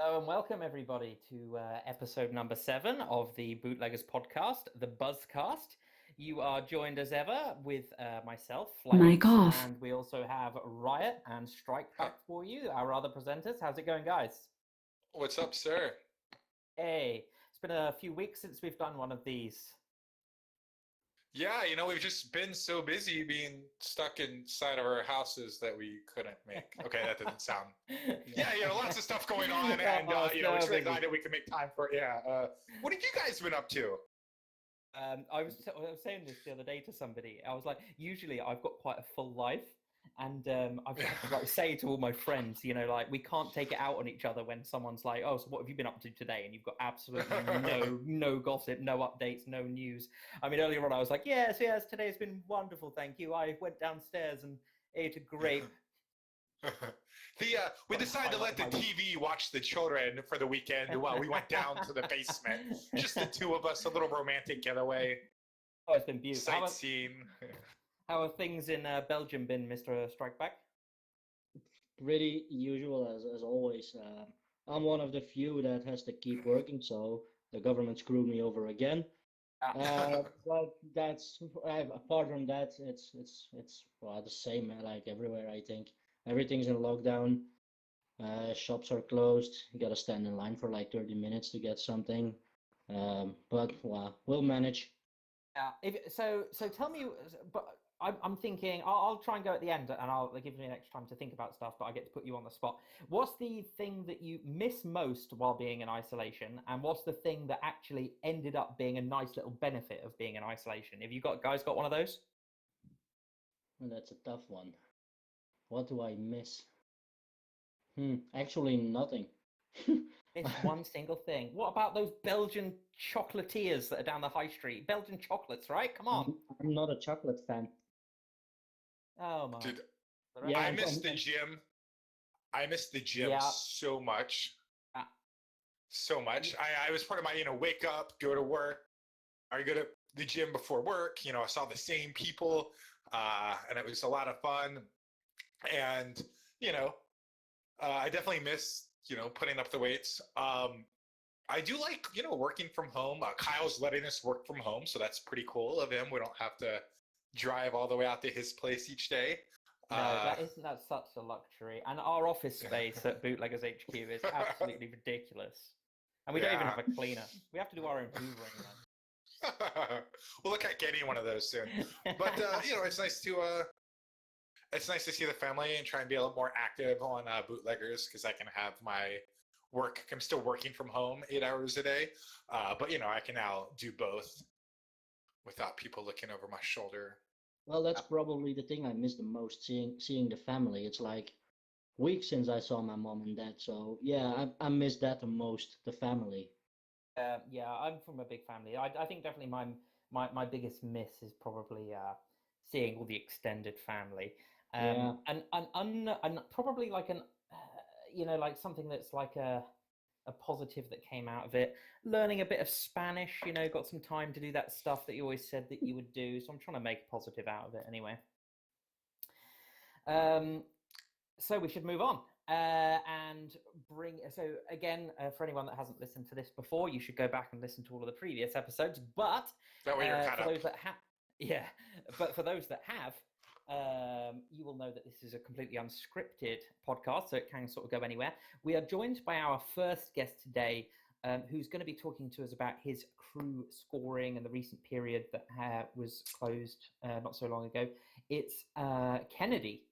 Hello and welcome everybody to episode number 7 of the Bootleggers podcast, the BuzzCast. You are joined as ever with myself, Mic Flames, off. and we also have Riot and Strike back for you, our other presenters. How's it going, guys? What's up, sir? Hey, it's been a few weeks since we've done one of these. Yeah, we've just been so busy being stuck inside of our houses that we couldn't make. Okay, that doesn't sound. Yeah, lots of stuff going on, and it's really glad that we can make time for it. Yeah. What have you guys been up to? I was saying this the other day to somebody. I was like, usually I've got quite a full life, and I've had to say to all my friends, like we can't take it out on each other when someone's like, "Oh, so what have you been up to today?" And you've got absolutely no gossip, no updates, no news. I mean, earlier on I was like, "Yes, today's been wonderful, thank you. I went downstairs and ate a grape." We decided to let the TV watch the children for the weekend while we went down to the basement. Just the two of us, a little romantic getaway. Oh, it's been beautiful. Sightseeing. How have things in Belgium been, Mr. Strikeback? Pretty usual as always. I'm one of the few that has to keep working, so the government screwed me over again. But that's apart from that, it's the same like everywhere. I think everything's in lockdown. Shops are closed. You gotta stand in line for like 30 minutes to get something. But we'll manage. Yeah. So tell me, but I'm thinking I'll try and go at the end, and I'll give you an extra time to think about stuff. But I get to put you on the spot. What's the thing that you miss most while being in isolation, and what's the thing that actually ended up being a nice little benefit of being in isolation? Have you guys got one of those? Well, that's a tough one. What do I miss? Actually, nothing. It's one single thing. What about those Belgian chocolatiers that are down the high street? Belgian chocolates, right? Come on. I'm not a chocolate fan. Oh my. Dude, Yeah, I miss the gym. I miss the gym so much. So much. I was part of my, wake up, go to work, or go to the gym before work. I saw the same people, and it was a lot of fun. And, I definitely miss, putting up the weights. I do like, working from home. Kyle's letting us work from home, so that's pretty cool of him. We don't have to drive all the way out to his place each day. No, that's such a luxury. And our office space at Bootleggers HQ is absolutely ridiculous. And we don't even have a cleaner. We have to do our own hoovering, man. We'll look at getting one of those soon. But it's nice to see the family and try and be a little more active on Bootleggers, because I can have my work. I'm still working from home 8 hours a day, but I can now do both without people looking over my shoulder. Well, that's probably the thing I miss the most, seeing the family. It's like weeks since I saw my mom and dad, so yeah, I miss that the most, the family. Yeah, I'm from a big family. I think definitely my biggest miss is probably seeing all the extended family. And probably like like something that's like a positive that came out of it. Learning a bit of Spanish, got some time to do that stuff that you always said that you would do. So I'm trying to make a positive out of it anyway. So we should move on and bring. So again, for anyone that hasn't listened to this before, you should go back and listen to all of the previous episodes. But that way you're caught up. Those that but for those that have. You will know that this is a completely unscripted podcast, so it can sort of go anywhere. We are joined by our first guest today, who's going to be talking to us about his crew scoring and the recent period that was closed not so long ago. It's Kennedy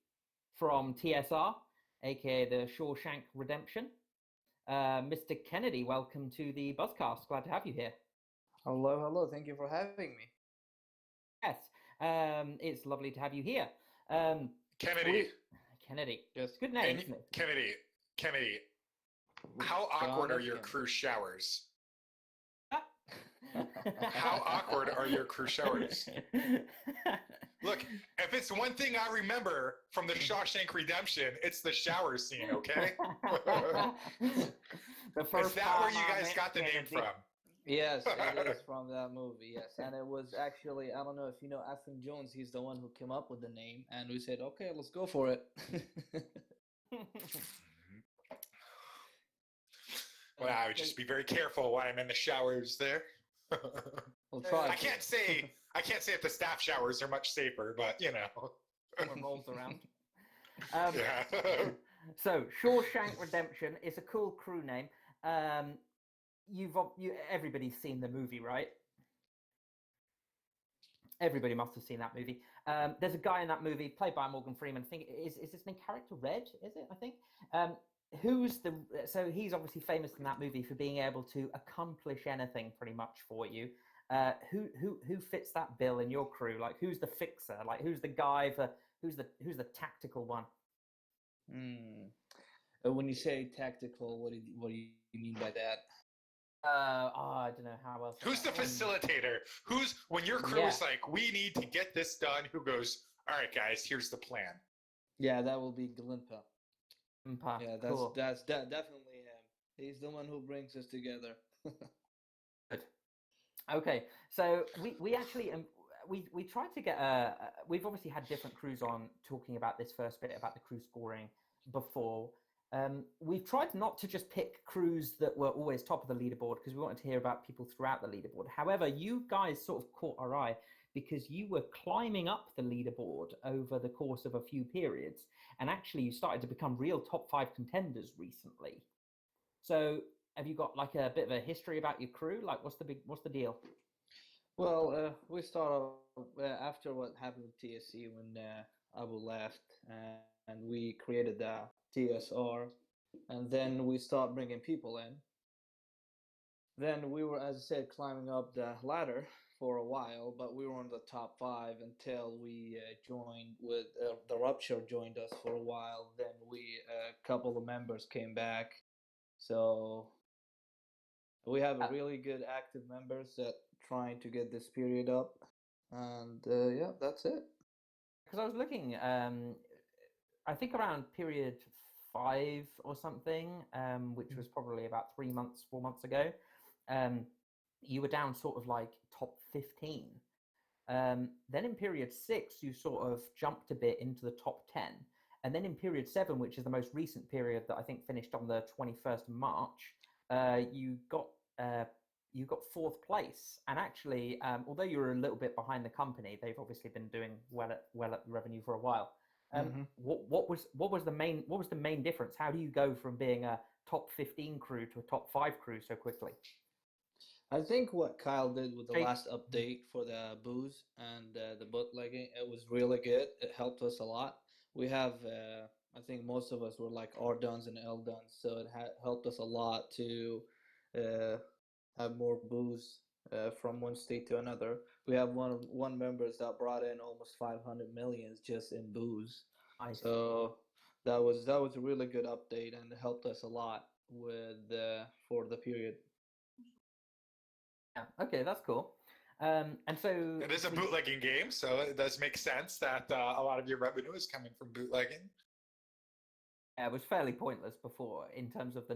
from TSR, aka the Shawshank Redemption. Mr. Kennedy, welcome to the BuzzCast. Glad to have you here. Hello. Thank you for having me. Yes. It's lovely to have you here. Kennedy. Yes. Good name, isn't it? Kennedy. How awkward are your crew showers? How awkward are your crew showers? Look, if it's one thing I remember from the Shawshank Redemption, it's the shower scene, okay? Is that where you guys got the name from? Yes, it is from that movie, yes. And it was actually, I don't know if you know Ethan Jones, he's the one who came up with the name, and we said, okay, let's go for it. I would just be very careful when I'm in the showers there. We'll try. I can't say if the staff showers are much safer, but you know. Someone rolls around. Yeah. So Shawshank Redemption is a cool crew name. Everybody's seen the movie, right? Everybody must have seen that movie. There's a guy in that movie played by Morgan Freeman. I think is his main character Red? Is it? I think. So he's obviously famous in that movie for being able to accomplish anything pretty much for you. Who fits that bill in your crew? Like, who's the fixer? Like, who's the guy for who's the tactical one? When you say tactical, what do you mean by that? I don't know how else. Who's the facilitator? Who's when your crew is like, we need to get this done? Who goes, all right, guys, here's the plan. Yeah, that will be Glimpa. Yeah, cool. that's definitely him. He's the one who brings us together. Good. Okay, so we actually we tried to get we've obviously had different crews on talking about this first bit about the crew scoring before. We've tried not to just pick crews that were always top of the leaderboard because we wanted to hear about people throughout the leaderboard. However, you guys sort of caught our eye because you were climbing up the leaderboard over the course of a few periods, and actually you started to become real top 5 contenders recently. So have you got like a bit of a history about your crew? Like, what's the deal? Well, we started after what happened with TSC when Abu left, and we created the TSR, and then we started bringing people in. Then we were, as I said, climbing up the ladder for a while, but we were in the top 5 until we joined with the Rupture joined us for a while. Then a couple of members came back, so we have a really good active members that trying to get this period up, and yeah, that's it. Because I was looking, I think around period 5 or something, which was probably about 4 months ago. You were down sort of like top 15. Then in period 6, you sort of jumped a bit into the top 10. And then in period 7, which is the most recent period that I think finished on the 21st of March, you got 4th place. And actually, although you were a little bit behind the company, they've obviously been doing well at the revenue for a while. What was the main difference? How do you go from being a top 15 crew to a top 5 crew so quickly? I think what Kyle did with the last update for the booze and the bootlegging, it was really good. It helped us a lot. We have, I think most of us were like R-duns and L-duns, so it helped us a lot to have more booze from one state to another. We have one members that brought in almost 500 million just in booze. So that was a really good update, and it helped us a lot with for the period. Yeah. Okay, that's cool. And so it is a bootlegging game, so it does make sense that a lot of your revenue is coming from bootlegging. Yeah, it was fairly pointless before in terms of the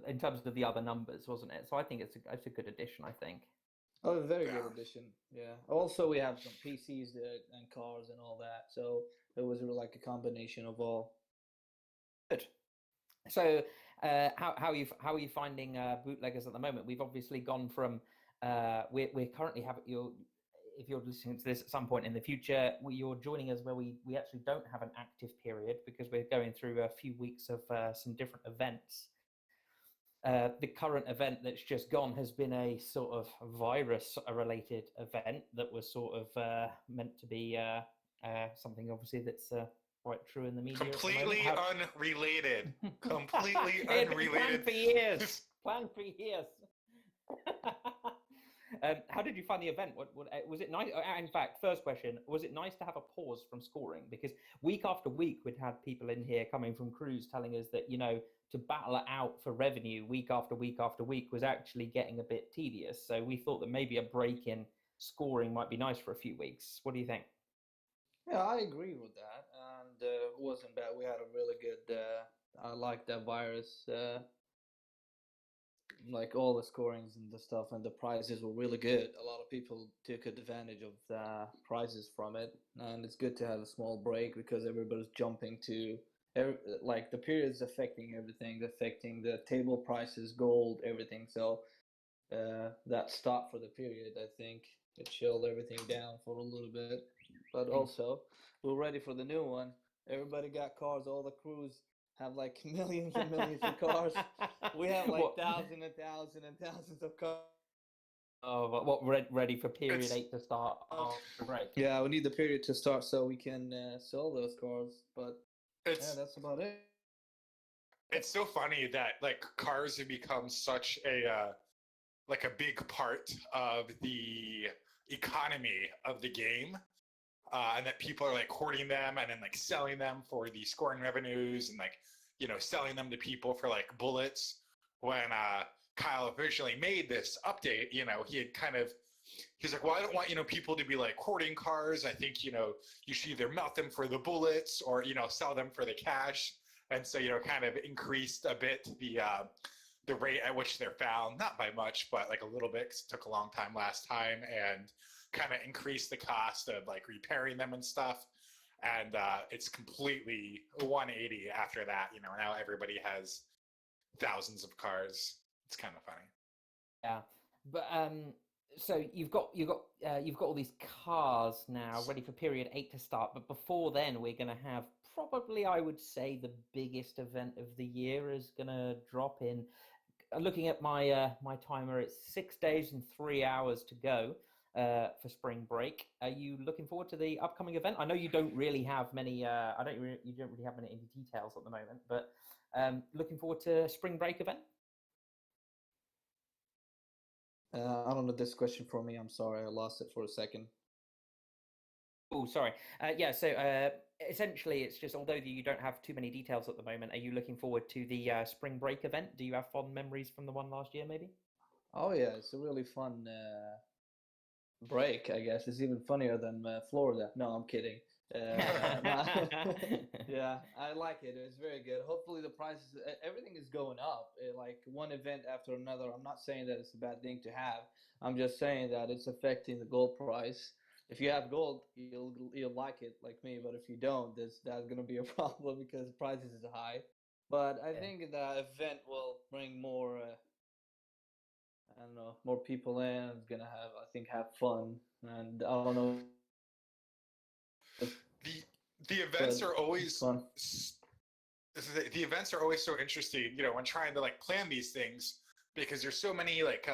in terms of the other numbers, wasn't it? So I think it's a good addition. I think. Oh, a very good addition. Yeah. Also, we have some PCs and cars and all that, so it was like a combination of all. Good. So, how are you finding bootleggers at the moment? We've obviously gone from we currently have if you're listening to this at some point in the future, you're joining us where we actually don't have an active period because we're going through a few weeks of some different events. The current event that's just gone has been a sort of virus-related event that was sort of meant to be something obviously that's quite true in the media. Completely unrelated. Completely unrelated. Planned for years. How did you find the event? What was it nice? In fact, first question: was it nice to have a pause from scoring? Because week after week, we'd had people in here coming from crews telling us that to battle it out for revenue week after week after week was actually getting a bit tedious. So we thought that maybe a break in scoring might be nice for a few weeks. What do you think? Yeah, I agree with that, and it wasn't bad. We had a really good. I liked that virus. Like all the scorings and the stuff, and the prizes were really good. A lot of people took advantage of the prizes from it, and it's good to have a small break because everybody's jumping to like the period is affecting everything, affecting the table prices, gold, everything. So that stop for the period, I think it chilled everything down for a little bit. But also, we're ready for the new one. Everybody got cars. All the crews have like millions and millions of cars. We have like thousands and thousands and thousands of cars. Oh, ready for period 8 to start? Right. Yeah, we need the period to start so we can sell those cars. But yeah, that's about it. It's so funny that like cars have become such a like a big part of the economy of the game, and that people are like hoarding them and then like selling them for the scoring revenues and like selling them to people for like bullets. When Kyle originally made this update, he had he's like, well, I don't want people to be like hoarding cars. I think you should either melt them for the bullets or sell them for the cash. And so kind of increased a bit the rate at which they're found, not by much, but like a little bit, 'cause it took a long time last time, and kind of increased the cost of like repairing them and stuff. And it's completely 180 after that. Now everybody has thousands of cars. It's kind of funny. Yeah, but so you've got all these cars now ready for period 8 to start. But before then, we're going to have probably, I would say, the biggest event of the year is going to drop in. Looking at my my timer, it's 6 days and 3 hours to go for spring break. Are you looking forward to the upcoming event? I know you don't really have many. You don't really have many details at the moment, but looking forward to spring break event. I don't know this question for me. I'm sorry, I lost it for a second. Oh, sorry. Yeah, so essentially it's just, although you don't have too many details at the moment, are you looking forward to the spring break event? Do you have fond memories from the one last year, maybe? Oh, yeah, it's a really fun break, I guess. It's even funnier than Florida. No, I'm kidding. Yeah, I like it. It's very good. Hopefully the prices, everything is going up, like one event after another. I'm not saying that it's a bad thing to have. I'm just saying that it's affecting the gold price. If you have gold, you'll like it like me. But if you don't, that's gonna be a problem because the prices is high. But I think the event will bring more. I don't know, more people in. It's gonna have fun, and I don't know. The events are always fun. The events are always so interesting, when trying to like plan these things, because there's so many like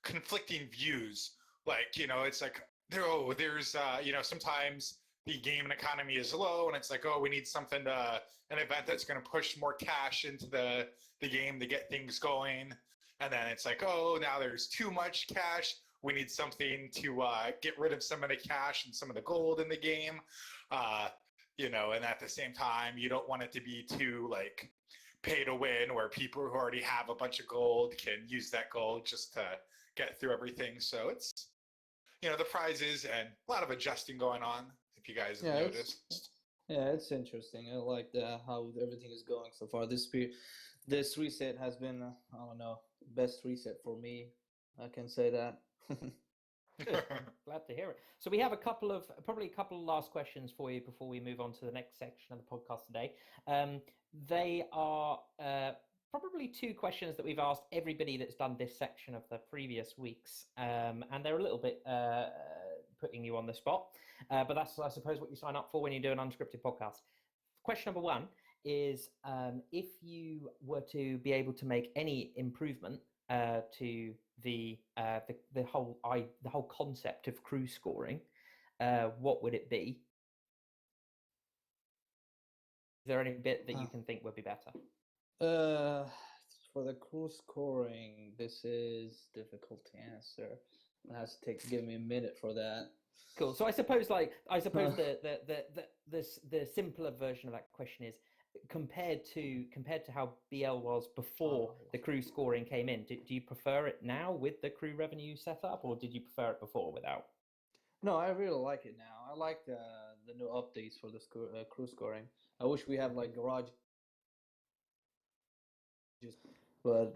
conflicting views. Like it's like there's sometimes the game economy is low, and it's like, oh, we need something an event that's going to push more cash into the game to get things going. And then it's like, oh, now there's too much cash. We need something to get rid of some of the cash and some of the gold in the game. And at the same time, you don't want it to be too like pay to win, where people who already have a bunch of gold can use that gold just to get through everything. So it's, the prizes and a lot of adjusting going on, if you guys have noticed. It's interesting. I like how everything is going so far. This reset has been, I don't know, best reset for me. I can say that. Glad to hear it. So we have probably a couple of last questions for you before we move on to the next section of the podcast today. They are probably two questions that we've asked everybody that's done this section of the previous weeks, and they're a little bit putting you on the spot, but that's, I suppose, what you sign up for when you do an unscripted podcast. Question number one is, if you were to be able to make any improvement to the whole concept of crew scoring, what would it be? Is there any bit that you can think would be better? For the crew scoring, this is difficult to answer. It has to give me a minute for that. Cool. So I suppose the simpler version of that question is, compared to how BL was before the crew scoring came in, do you prefer it now with the crew revenue set up, or did you prefer it before without? No, I really like it now. I like the new updates for the crew scoring. I wish we had like garage, but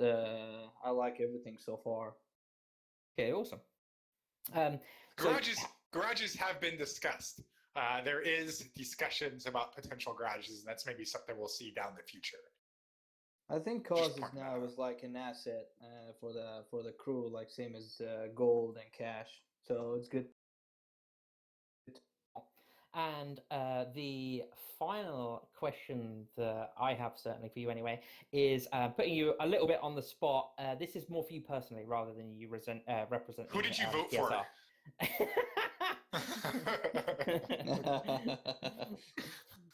I like everything so far. Okay, awesome. Garages have been discussed. there is discussions about potential garages, and that's maybe something we'll see down the future. I think causes now is like an asset for the crew, like same as gold and cash. So it's good. And the final question that I have, certainly for you anyway, is putting you a little bit on the spot. This is more for you personally rather than you represent. Who did you vote for?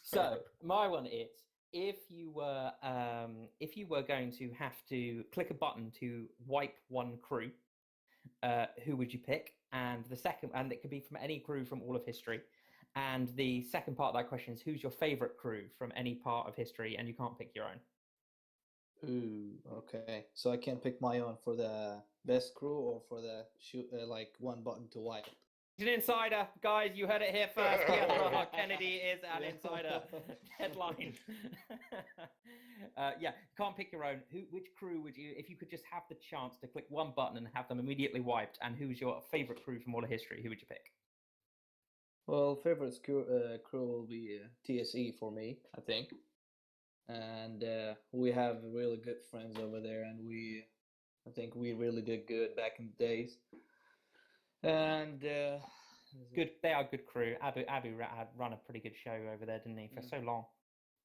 So my one is, if you were going to have to click a button to wipe one crew, who would you pick? And the second, and it could be from any crew from all of history. And the second part of that question is, who's your favorite crew from any part of history? And you can't pick your own. Ooh, okay. So I can pick my own for the best crew or for the like one button to wipe. He's an insider, guys. You heard it here first. Kennedy is an insider. Headline. Yeah, can't pick your own. Which crew would you, if you could just have the chance to click one button and have them immediately wiped? And who's your favorite crew from all of history? Who would you pick? Well, favorite crew will be TSE for me, I think. And we have really good friends over there, and I think we really did good back in the days. And good, they are good crew. Abu had run a pretty good show over there, didn't he, for so long?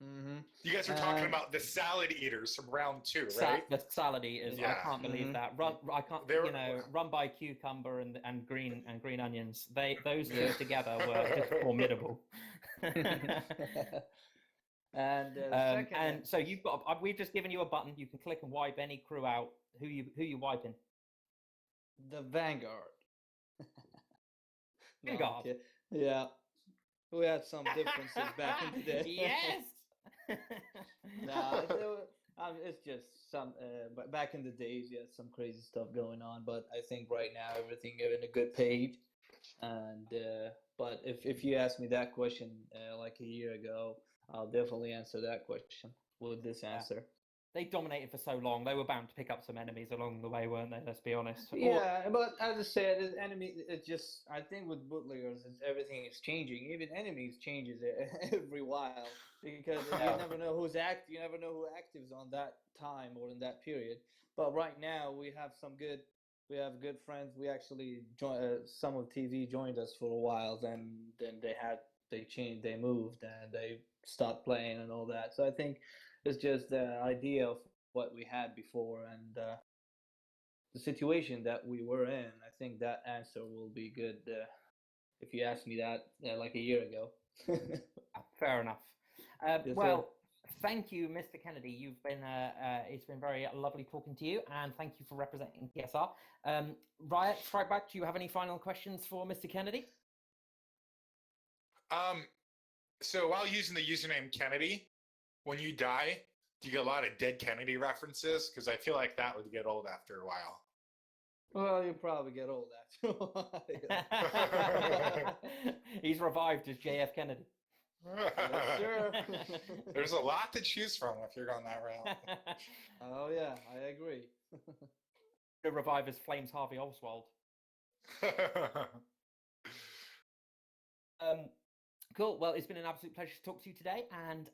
Mm-hmm. You guys are talking about the salad eaters from round 2, right? The salad eaters. Yeah. I can't believe that. I can't. Run by cucumber and green onions. Those two together were just formidable. And so you've got. We've just given you a button. You can click and wipe any crew out. Who you wiping? The Vanguard. Vanguard. No, yeah, we had some differences back in the day. Yes. No, it's just some. But back in the days, you had some crazy stuff going on. But I think right now everything is in a good page. And but if you ask me that question like a year ago, I'll definitely answer that question with this answer. They dominated for so long. They were bound to pick up some enemies along the way, weren't they? Let's be honest. Yeah, but as I said, enemy. It's just, I think with bootleggers, everything is changing. Even enemies changes every while because you never know who's You never know who actives on that time or in that period. But right now we have We have good friends. We actually some of TV joined us for a while. Then they changed, they moved, and they stopped playing and all that. So I think it's just the idea of what we had before and the situation that we were in. I think that answer will be good if you asked me that like a year ago. Fair enough. Yes, well, thank you, Mr. Kennedy. You've been it's been very lovely talking to you, and thank you for representing TSR. Riot, Strike Back, do you have any final questions for Mr. Kennedy? So while using the username Kennedy, when you die, do you get a lot of dead Kennedy references? Because I feel like that would get old after a while. Well, you probably get old after a while. He's revived as JF Kennedy. Yes, sir. There's a lot to choose from if you're going that route. Oh yeah, I agree. The revive as Flames Harvey Oswald. Cool. Well, it's been an absolute pleasure to talk to you today, and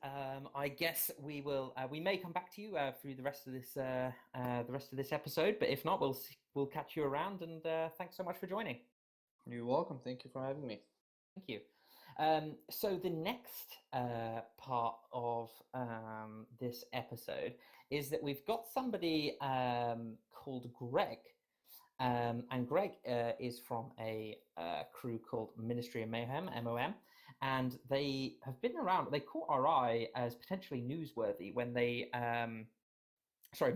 I guess we will. We may come back to you through the rest of this episode, but if not, we'll catch you around. And thanks so much for joining. You're welcome. Thank you for having me. Thank you. So the next part of this episode is that we've got somebody called Greg. And Greg is from a crew called Ministry of Mayhem, MOM, and they have been around. They caught our eye as potentially newsworthy when they,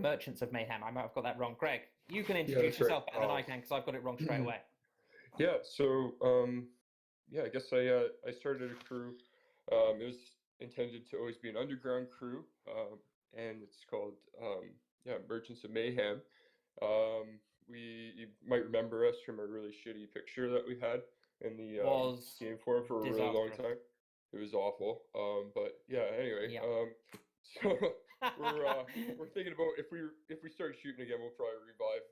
Merchants of Mayhem. I might have got that wrong. Greg, you can introduce yourself better than I can because I've got it wrong straight away. Yeah, so I guess I started a crew. It was intended to always be an underground crew, and it's called Merchants of Mayhem. You might remember us from a really shitty picture that we had in the game forum for a really long time. It was awful. But yeah, anyway. So we're thinking about if we start shooting again, we'll probably revive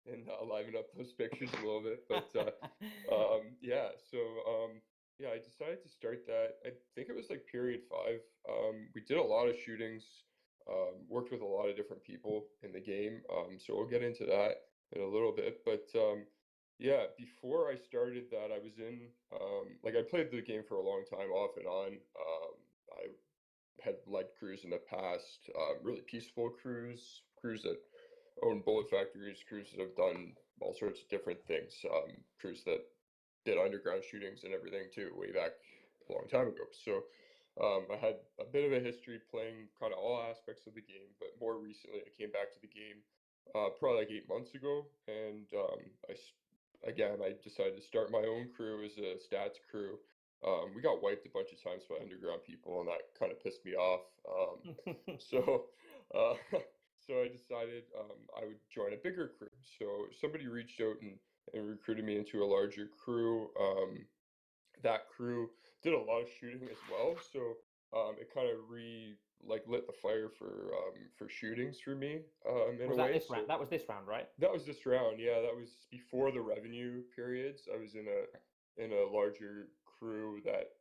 and liven up those pictures a little bit. But yeah, I decided to start that. I think it was like period 5. We did a lot of shootings, worked with a lot of different people in the game. So we'll get into that in a little bit. But yeah, before I started that, I was in like I played the game for a long time, off and on. I had led crews in the past, really peaceful crews that own bullet factories, crews that have done all sorts of different things, crews that did underground shootings and everything too, way back a long time ago. So I had a bit of a history playing kind of all aspects of the game, but more recently I came back to the game probably like 8 months ago, and I decided to start my own crew as a stats crew. We got wiped a bunch of times by underground people, and that kind of pissed me off. So, uh, so I decided I would join a bigger crew. So somebody reached out and recruited me into a larger crew. That crew did a lot of shooting as well, so it kind of lit the fire for shootings for me in Was a that way. this round? That was this round, right? That was this round, yeah. That was before the revenue periods. I was in a larger crew that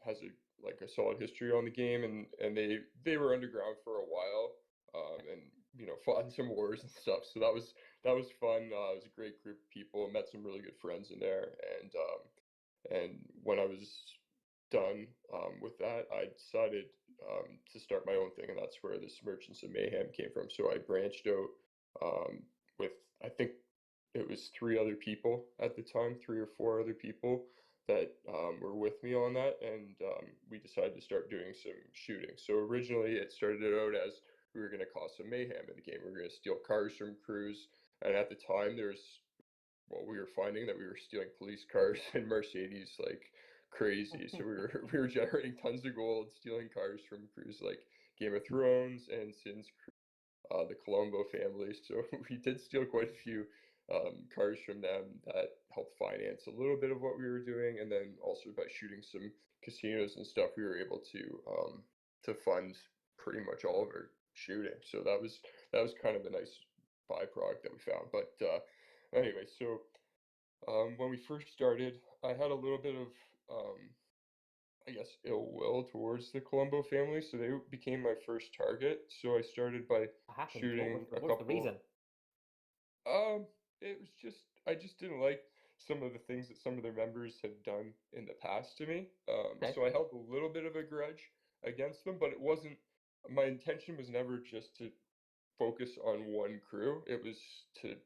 has a solid history on the game, and they were underground for a while, and fought in some wars and stuff. So that was fun. It was a great group of people. Met some really good friends in there, and when I was done with that, I decided to start my own thing, and that's where this Merchants of Mayhem came from. So I branched out with, I think it was 3 other people at the time, 3 or 4 other people that were with me on that, and we decided to start doing some shooting. So originally it started out as we were going to cause some mayhem in the game. We were going to steal cars from crews, and at the time we were finding that we were stealing police cars and Mercedes like crazy. So we were generating tons of gold, stealing cars from crews like Game of Thrones and Sin's the Colombo family. So we did steal quite a few cars from them that helped finance a little bit of what we were doing, and then also by shooting some casinos and stuff, we were able to fund pretty much all of our shooting. So that was kind of a nice byproduct that we found. But anyway, so when we first started, I had a little bit of I guess ill will towards the Colombo family, so they became my first target. So I started by shooting a couple. What was the reason? It was just I just didn't like some of the things that some of their members had done in the past to me. Okay. So I held a little bit of a grudge against them, but it wasn't. My intention was never just to focus on one crew. It was to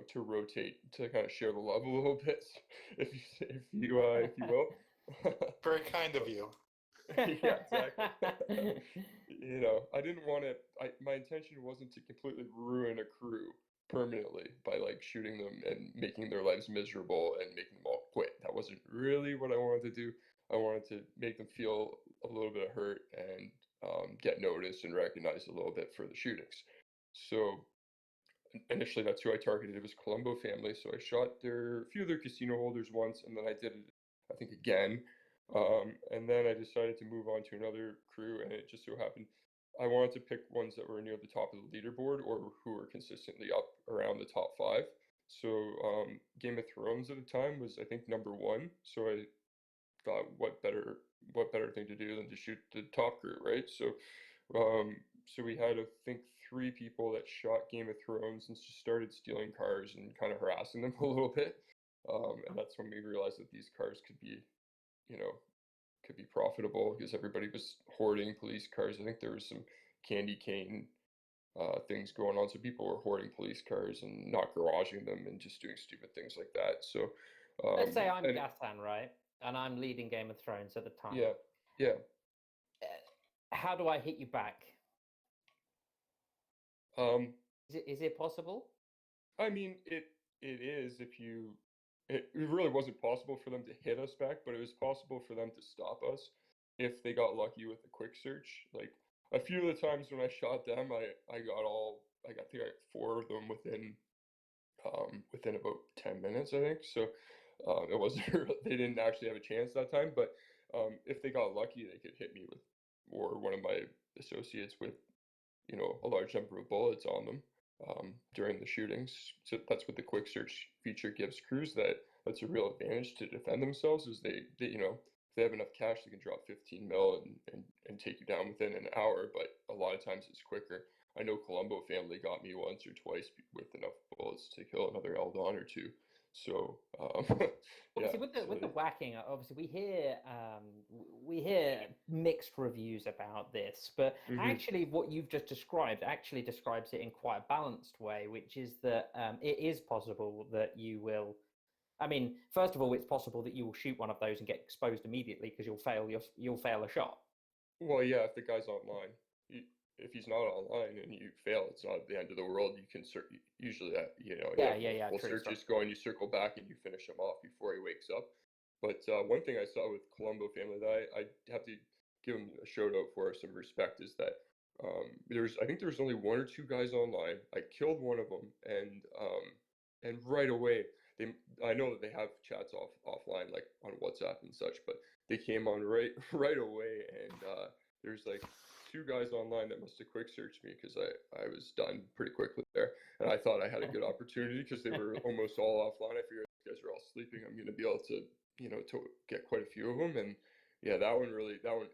to rotate, to kind of share the love a little bit, if you will. Very kind of you. Yeah, exactly. I didn't want to. My intention wasn't to completely ruin a crew permanently by like shooting them and making their lives miserable and making them all quit. That wasn't really what I wanted to do. I wanted to make them feel a little bit of hurt and get noticed and recognized a little bit for the shootings. So initially, that's who I targeted. It was Colombo family. So I shot a few of their casino holders once, and then I did it, I think, again. And then I decided to move on to another crew, and it just so happened I wanted to pick ones that were near the top of the leaderboard or who were consistently up around the top 5. So Game of Thrones at the time was, I think, number 1. So I thought, what better thing to do than to shoot the top crew, right? So we had, I think, 3 people that shot Game of Thrones and just started stealing cars and kind of harassing them a little bit. And that's when we realized that these cars could be, you know, could be profitable because everybody was hoarding police cars. I think there was some candy cane things going on. So people were hoarding police cars and not garaging them and just doing stupid things like that. So let's say I'm Gassan, right? And I'm leading Game of Thrones at the time. Yeah. How do I hit you back? Is it possible? I mean, it is if you. It really wasn't possible for them to hit us back, but it was possible for them to stop us if they got lucky with a quick search. Like a few of the times when I shot them, I think I got 4 of them within about 10 minutes, I think. So it wasn't they didn't actually have a chance that time, but if they got lucky, they could hit me with, or one of my associates with, a large number of bullets on them during the shootings. So that's what the quick search feature gives crews, that that's a real advantage to defend themselves. Is they you know, if they have enough cash, they can drop 15 mil and take you down within an hour. But a lot of times it's quicker. I know Colombo family got me once or twice with enough bullets to kill another Eldon or two. So yeah. Obviously, with the whacking, obviously we hear mixed reviews about this, but actually, what you've just described actually describes it in quite a balanced way, which is that it is possible that you will. I mean, first of all, it's possible that you will shoot one of those and get exposed immediately because you'll fail a shot. Well, yeah, if the guy's online. If he's not online and you fail, it's not the end of the world. You can usually, you know, true, searches going, you circle back and you finish him off before he wakes up. But one thing I saw with Colombo family that I have to give him a shout out for, some respect, is that I think there was only 1 or 2 guys online. I killed one of them, and right away I know that they have chats offline, like on WhatsApp and such, but they came on right away, and there's like 2 guys online that must have quick searched me because I was done pretty quickly there, and I thought I had a good opportunity because they were almost all offline. I figured these guys are all sleeping. I'm going to be able to, you know, to get quite a few of them, and yeah, that one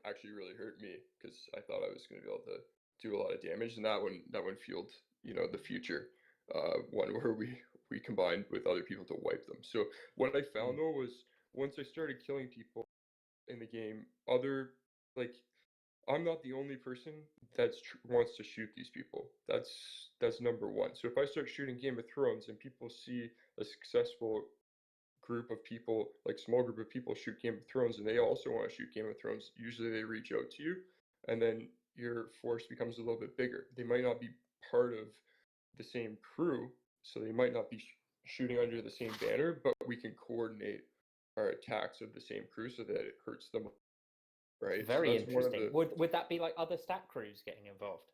actually really hurt me because I thought I was going to be able to do a lot of damage, and that one fueled, you know, the future one where we combined with other people to wipe them. So what I found though was once I started killing people in the game, I'm not the only person that wants to shoot these people. That's number one. So if I start shooting Game of Thrones and people see a successful group of people, like small group of people, shoot Game of Thrones, and they also want to shoot Game of Thrones, usually they reach out to you, and then your force becomes a little bit bigger. They might not be part of the same crew, so they might not be shooting under the same banner, but we can coordinate our attacks of the same crew so that it hurts them. Right. Very interesting. Would that be like other stat crews getting involved?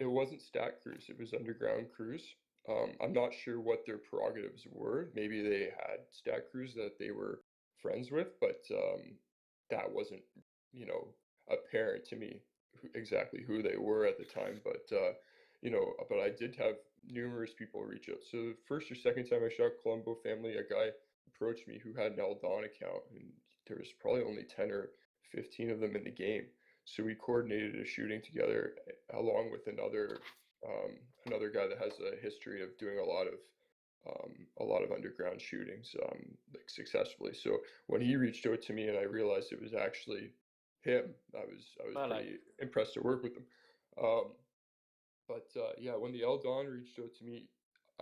It wasn't stat crews. It was underground crews. I'm not sure what their prerogatives were. Maybe they had stat crews that they were friends with, but that wasn't, you know, apparent to me exactly who they were at the time. But you know, but I did have numerous people reach out. So the first or second time I shot Colombo family, a guy approached me who had an Eldon account, and there was probably only 10 or 15 of them in the game. So we coordinated a shooting together along with another guy that has a history of doing a lot of underground shootings like successfully. So when he reached out to me and I realized it was actually him, I was pretty impressed to work with him. But yeah, when the Eldon reached out to me,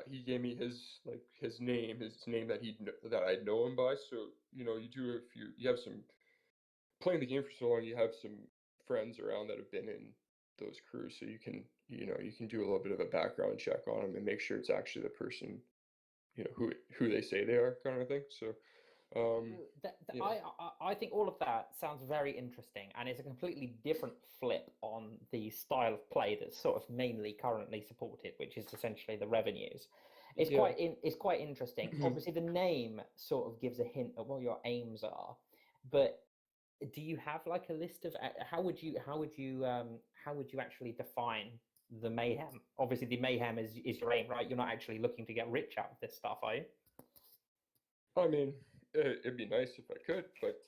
he gave me his name that I'd know him by. So you know, you have some playing the game for so long, you have some friends around that have been in those crews, so you can do a little bit of a background check on them and make sure it's actually the person, you know, who they say they are, kind of thing. So I think all of that sounds very interesting, and it's a completely different flip on the style of play that's sort of mainly currently supported, which is essentially the revenues. It's quite interesting. Obviously, the name sort of gives a hint of what your aims are, but do you have like a list of how would you actually define the Mayhem? Obviously, the Mayhem is your aim, right? You're not actually looking to get rich out of this stuff, are you? I mean, it'd be nice if I could, but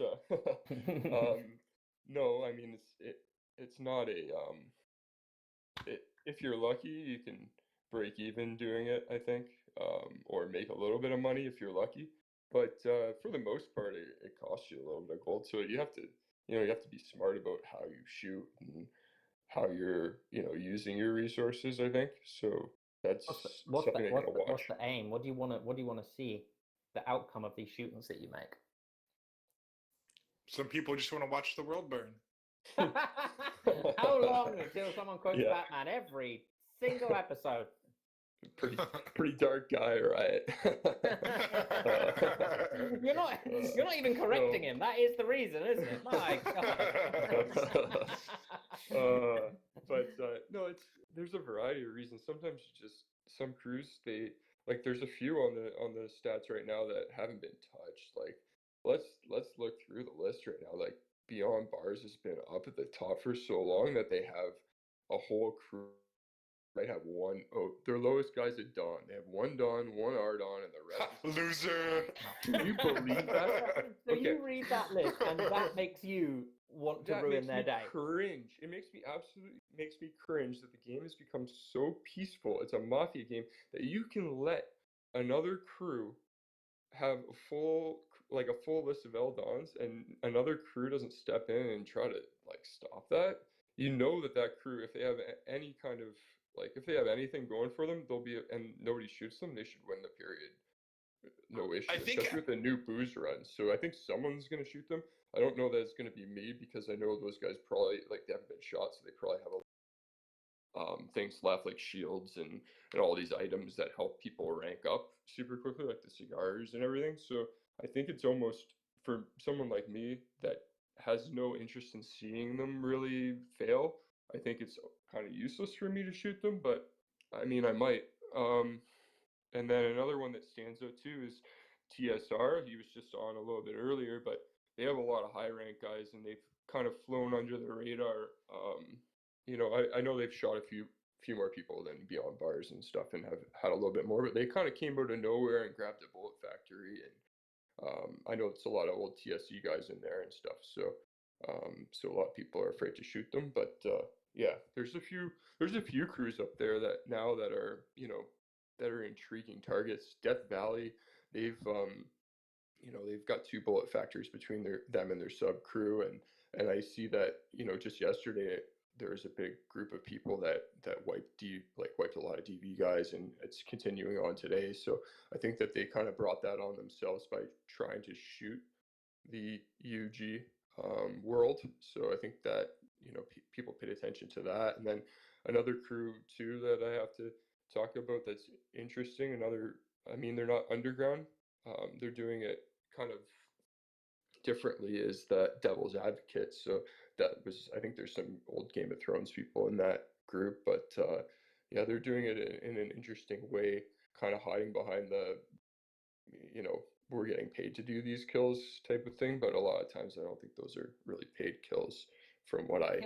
no. I mean, it's not a if you're lucky, you can break even doing it, I think, or make a little bit of money if you're lucky. But for the most part, it costs you a little bit of gold. So you have to be smart about how you shoot and how you're, using your resources, I think. So that's something I gotta watch. What's the aim? What do you want to see the outcome of these shootings that you make? Some people just want to watch the world burn. How long until someone quotes Batman every single episode? Pretty dark guy, right? You're not even correcting him. That is the reason, isn't it? My God. But no, there's a variety of reasons. Sometimes some crews, there's a few on the stats right now that haven't been touched. Like let's look through the list right now. Like Beyond Bars has been up at the top for so long that they have a whole crew might have one. Oh, their lowest guy's a Dawn. They have one Dawn, one Ardon, and the rest. Loser. Can you believe that? So okay. You read that list, and that makes you want to ruin their day. Cringe. It makes me cringe that the game has become so peaceful. It's a mafia game that you can let another crew have a full list of Eldons, and another crew doesn't step in and try to like stop that. You know that crew, if they have any kind of if they have anything going for them, they'll be, and nobody shoots them, they should win the period. No issue, especially with the new booze run. So I think someone's going to shoot them. I don't know that it's going to be me, because I know those guys probably, they haven't been shot, so they probably have things left, like shields and all these items that help people rank up super quickly, like the cigars and everything. So I think it's almost, for someone like me that has no interest in seeing them really fail, I think it's kind of useless for me to shoot them, but I mean, I might. And then another one that stands out too is TSR. He was just on a little bit earlier, but they have a lot of high rank guys, and they've kind of flown under the radar. I know they've shot a few more people than Beyond Bars and stuff, and have had a little bit more, but they kind of came out of nowhere and grabbed a bullet factory. And I know it's a lot of old TSE guys in there and stuff, so a lot of people are afraid to shoot them. But yeah, there's a few crews up there that are that are intriguing targets. Death Valley, they've got 2 bullet factories between them and their sub crew, and I see that just yesterday there was a big group of people that wiped a lot of DV guys, and it's continuing on today. So I think that they kind of brought that on themselves by trying to shoot the UG world. So I think that people paid attention to that. And then another crew too that I have to talk about that's interesting. They're not underground. They're doing it kind of differently, is the Devil's Advocate. So I think there's some old Game of Thrones people in that group, but yeah, they're doing it in an interesting way, kind of hiding behind the, we're getting paid to do these kills type of thing. But a lot of times I don't think those are really paid kills, from what I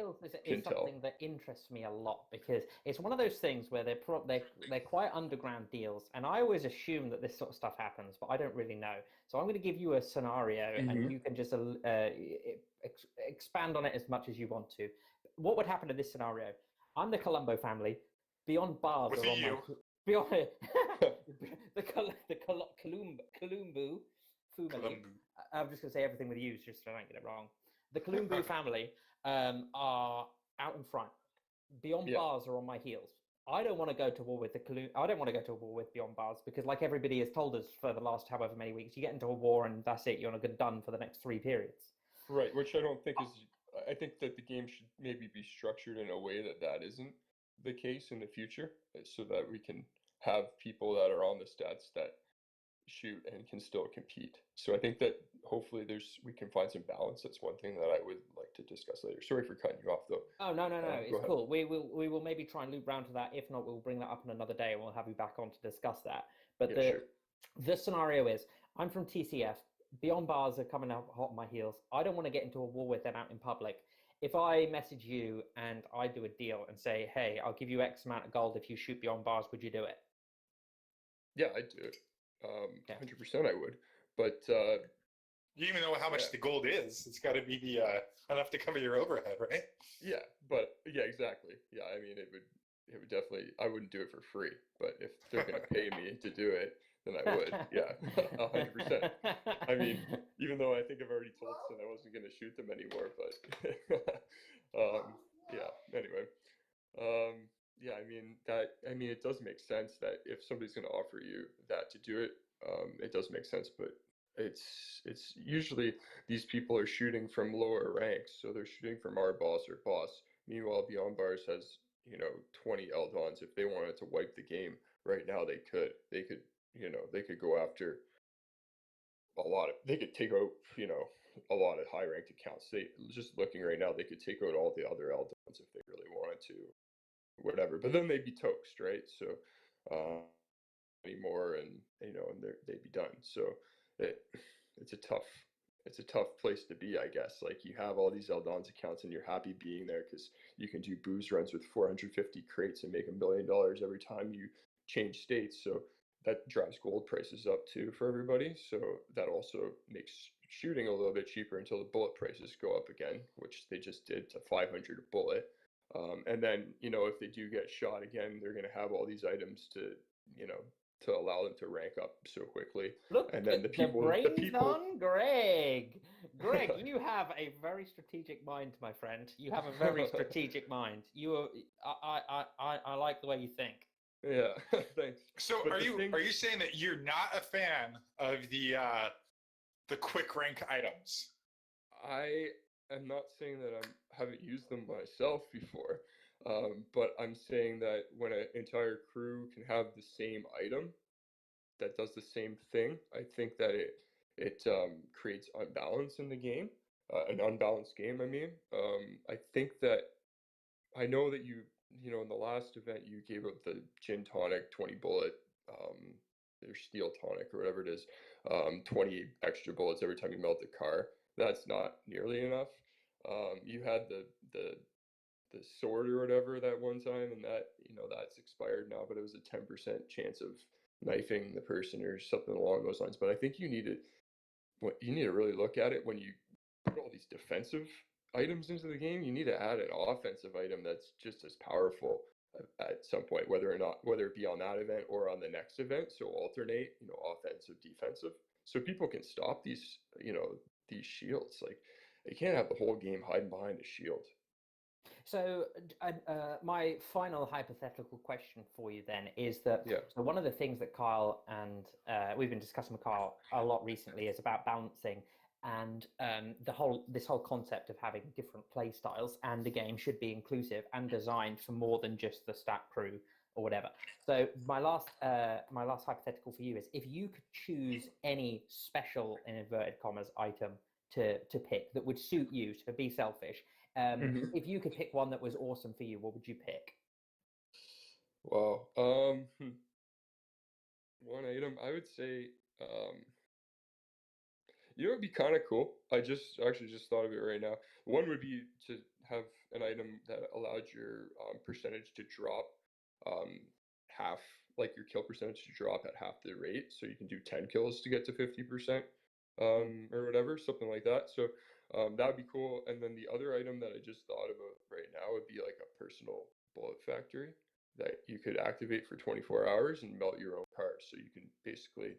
can tell. Something that interests me a lot, because it's one of those things where they're quite underground deals, and I always assume that this sort of stuff happens, but I don't really know. So I'm going to give you a scenario, and you can just expand on it as much as you want to. What would happen in this scenario? I'm the Colombo family. Beyond Bars are on my beyond the Columbu family. I'm just going to say everything with U's just so I don't get it wrong. The Columbu family are out in front. Beyond Bars are on my heels. I don't want to go to war with I don't want to go to war with Beyond Bars, because, like everybody has told us for the last however many weeks, you get into a war and that's it. You're not done for the next 3 periods. Right, which I don't think is. I think that the game should maybe be structured in a way that isn't the case in the future, so that we can have people that are on the stats that shoot and can still compete. So I think that hopefully we can find some balance. That's one thing that I would like to discuss later. Sorry for cutting you off though. Oh no, it's cool. We will maybe try and loop round to that. If not, we'll bring that up on another day and we'll have you back on to discuss that. But the scenario is, I'm from TCF. Beyond Bars are coming out hot on my heels. I don't want to get into a war with them out in public. If I message you and I do a deal and say, hey, I'll give you X amount of gold if you shoot Beyond Bars, would you do it? Yeah, I'd do it. 100% I would. But you even know how much the gold is. It's got to be enough to cover your overhead, right? Yeah, exactly. Yeah, I mean, it would definitely. I wouldn't do it for free, but if they're going to pay me to do it, then I would. Yeah, 100%. I mean, even though I think I've already told Sin I wasn't going to shoot them anymore, but yeah. Anyway, yeah, I mean, it does make sense that if somebody's going to offer you that to do it, it does make sense. But it's usually these people are shooting from lower ranks, so they're shooting from our boss or boss. Meanwhile, Beyond Bars has 20 Eldons. If they wanted to wipe the game right now, they could go after they could take out a lot of high ranked accounts. Just looking right now, they could take out all the other Eldons if they really wanted to, whatever. But then they'd be toast, right? So anymore, and they'd be done. So it's a tough it's a tough place to be, I guess. Like, you have all these Eldon's accounts and you're happy being there because you can do booze runs with 450 crates and make $1 million every time you change states. So that drives gold prices up too for everybody. So that also makes shooting a little bit cheaper until the bullet prices go up again, which they just did to 500 a bullet. And then, you know, if they do get shot again, they're going to have all these items to, you know, to allow them to rank up so quickly. Look, and then the brains on Greg. Greg, you have a very strategic mind, my friend. You have a very strategic mind. I like the way you think. Yeah, thanks. So are you saying that you're not a fan of the quick rank items? I am not saying that I haven't used them myself before, but I'm saying that when an entire crew can have the same item that does the same thing, I think that it creates unbalance in the game, an unbalanced game. I mean, I think that I know that you know in the last event you gave out the gin tonic 20 bullet, or steel tonic or whatever it is, 20 extra bullets every time you melt the car. That's not nearly enough. You had the sword or whatever that one time, and that, you know, that's expired now, but it was a 10% chance of knifing the person or something along those lines. But I think you need to really look at it when you put all these defensive items into the game. You need to add an offensive item that's just as powerful at some point, whether it be on that event or on the next event. So alternate, you know, offensive, defensive, so people can stop these, you know, these shields. Like, you can't have the whole game hiding behind a shield. So my final hypothetical question for you then is that, so one of the things that Kyle and we've been discussing with Kyle a lot recently is about balancing, and this whole concept of having different play styles, and the game should be inclusive and designed for more than just the stat crew or whatever. So my last hypothetical for you is, if you could choose any special, in inverted commas, item to pick that would suit you, to be selfish, if you could pick one that was awesome for you, what would you pick? Wow. One item, I would say, you know, it'd be kind of cool. I just thought of it right now. One would be to have an item that allowed your percentage to drop half, like your kill percentage to drop at half the rate. So you can do 10 kills to get to 50%, or whatever, something like that. So that would be cool. And then the other item that I just thought about right now would be like a personal bullet factory that you could activate for 24 hours and melt your own cars. So you can basically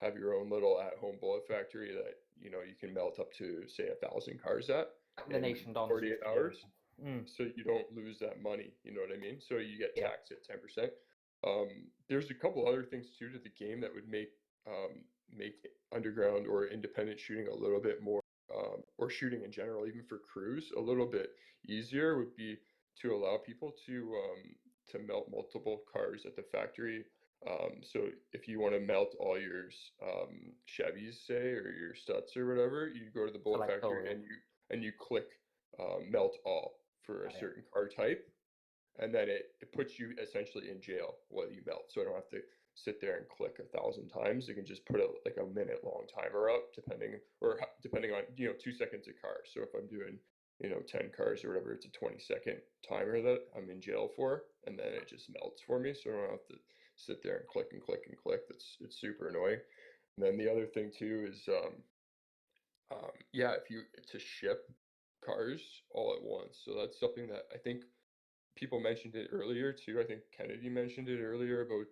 have your own little at-home bullet factory that, you know, you can melt up to, say, 1,000 cars at the nation 48 hours. So you don't lose that money, you know what I mean? So you get taxed at 10%. There's a couple other things too to the game that would make underground or independent shooting a little bit more, or shooting in general, even for crews, a little bit easier. Would be to allow people to melt multiple cars at the factory. So if you want to melt all your Chevys, say, or your Stutz or whatever, you go to the bullet factory and you click melt all for a certain car type, and then it puts you essentially in jail while you melt. So I don't have to sit there and click 1,000 times. You can just put like a minute long timer up, depending on, you know, 2 seconds a car. So if I'm doing, you know, 10 cars or whatever, it's a 20-second timer that I'm in jail for, and then it just melts for me. So I don't have to sit there and click and click and click. It's super annoying. And then the other thing too is, if you to ship cars all at once. So that's something that I think people mentioned it earlier too. I think Kennedy mentioned it earlier about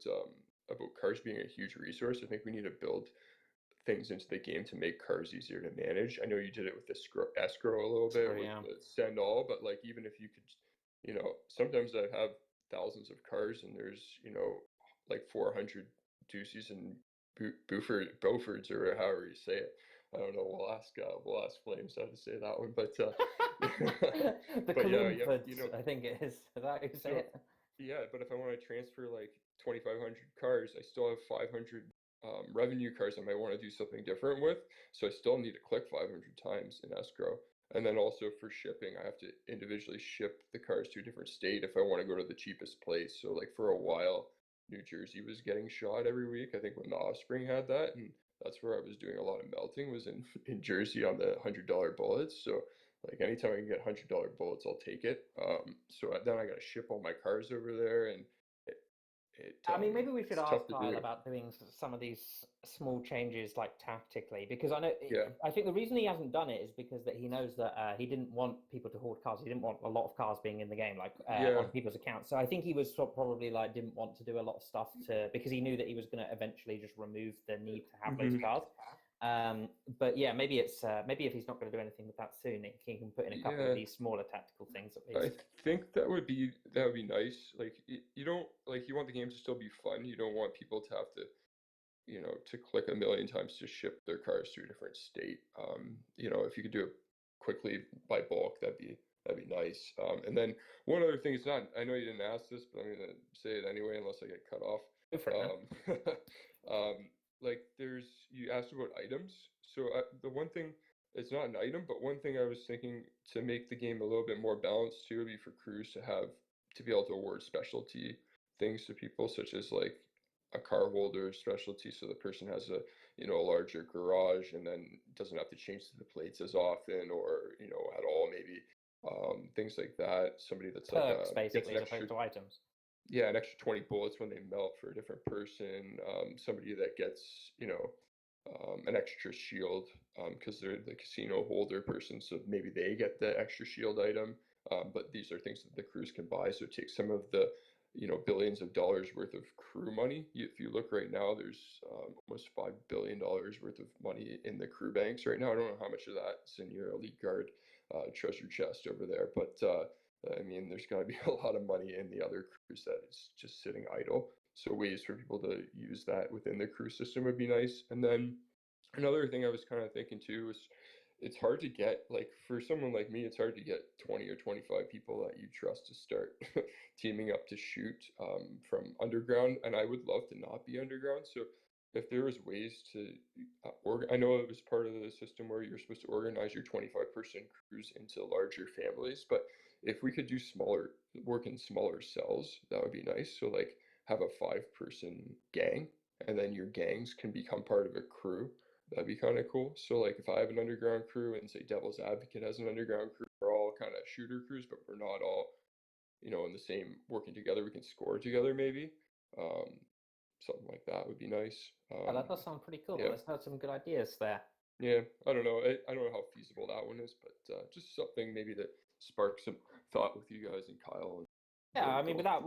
cars being a huge resource. I think we need to build things into the game to make cars easier to manage. I know you did it with the escrow a little bit with the send all, but like, even if you could, you know, sometimes I have thousands of cars and there's, you know, like 400 Ducys and Beaufords or however you say it. I don't know. We'll ask Flames how to say that one, but the but you know, I think it is. Is that how you say it? Yeah, but if I want to transfer like 2,500 cars, I still have 500 revenue cars I might want to do something different with. So I still need to click 500 times in escrow. And then also for shipping, I have to individually ship the cars to a different state if I want to go to the cheapest place. So like for a while, New Jersey was getting shot every week. I think when the Offspring had that, and that's where I was doing a lot of melting, was in Jersey on the $100 bullets. So like anytime I can get $100 bullets, I'll take it. So then I got to ship all my cars over there, and I mean, maybe we should ask Kyle do. about doing some of these small changes, like tactically, because I know. I think the reason he hasn't done it is because that he knows that he didn't want people to hoard cars. He didn't want a lot of cars being in the game, like on people's accounts. So I think he was probably like didn't want to do a lot of stuff because he knew that he was going to eventually just remove the need to have those cars. But yeah, maybe it's maybe if he's not going to do anything with that soon, he can put in a couple of these smaller tactical things at least. I think that would be nice. Like you don't you want the game to still be fun. You don't want people to have to to click a million times to ship their cars to a different state. If you could do it quickly by bulk, that'd be nice. And then one other thing, it's not, I know you didn't ask this, but I'm gonna say it anyway unless I get cut off. Like you asked about items. So the one thing, it's not an item, but one thing I was thinking to make the game a little bit more balanced too would be for crews to be able to award specialty things to people, such as like a car holder specialty, so the person has a larger garage and then doesn't have to change the plates as often, or at all, maybe things like that. Somebody that's perks, basically, as opposed to items. Yeah, an extra 20 bullets when they melt for a different person. Somebody that gets, an extra shield because they're the casino holder person, so maybe they get the extra shield item. But these are things that the crews can buy, so it takes some of the, billions of dollars worth of crew money. If you look right now, there's almost $5 billion worth of money in the crew banks right now. I don't know how much of that's in your Elite Guard treasure chest over there, but I mean, there's got to be a lot of money in the other crews that is just sitting idle. So ways for people to use that within the crew system would be nice. And then another thing I was kind of thinking too is it's hard to get, like for someone like me, it's hard to get 20 or 25 people that you trust to start teaming up to shoot from underground. And I would love to not be underground. So if there was ways to I know it was part of the system where you're supposed to organize your 25-person crews into larger families, but if we could do work in smaller cells, that would be nice. So like have a 5-person gang, and then your gangs can become part of a crew. That'd be kind of cool. So like if I have an underground crew and say Devil's Advocate has an underground crew, we're all kind of shooter crews, but we're not all, in the same working together. We can score together maybe. Something like that would be nice. That does sound pretty cool. Yeah. Let's have some good ideas there. Yeah, I don't know. I don't know how feasible that one is, but just something maybe that sparks some thought with you guys and Kyle. Yeah, I mean, without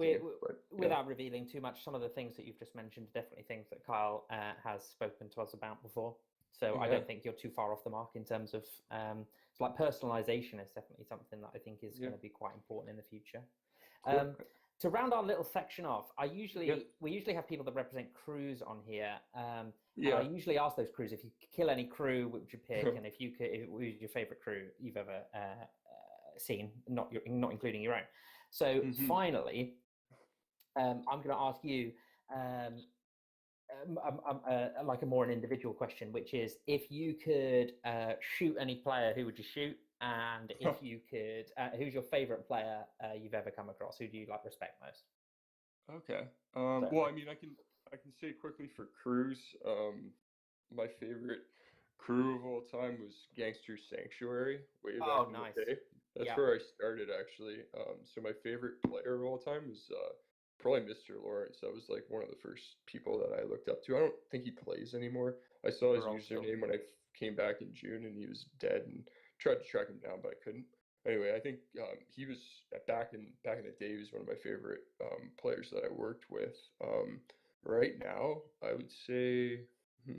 revealing too much, some of the things that you've just mentioned are definitely things that Kyle has spoken to us about before. So I don't think you're too far off the mark in terms of it's like personalization is definitely something that I think is going to be quite important in the future. To round our little section off, we usually have people that represent crews on here. And I usually ask those crews, if you could kill any crew, what would you pick? And who's your favorite crew you've ever seen, not including your own. So finally, I'm going to ask you like a more an individual question, which is if you could shoot any player, who would you shoot? And if you could, who's your favorite player you've ever come across? Who do you respect most? Okay. Well, I mean, I can say quickly for crews. My favorite crew of all time was Gangster Sanctuary. Way back in the day. That's where I started actually. So my favorite player of all time was probably Mr. Lawrence. That was like one of the first people that I looked up to. I don't think he plays anymore. I saw his username when I came back in June, and he was dead, and tried to track him down, but I couldn't. Anyway, I think he was back in the day. He was one of my favorite players that I worked with. Right now, I would say, I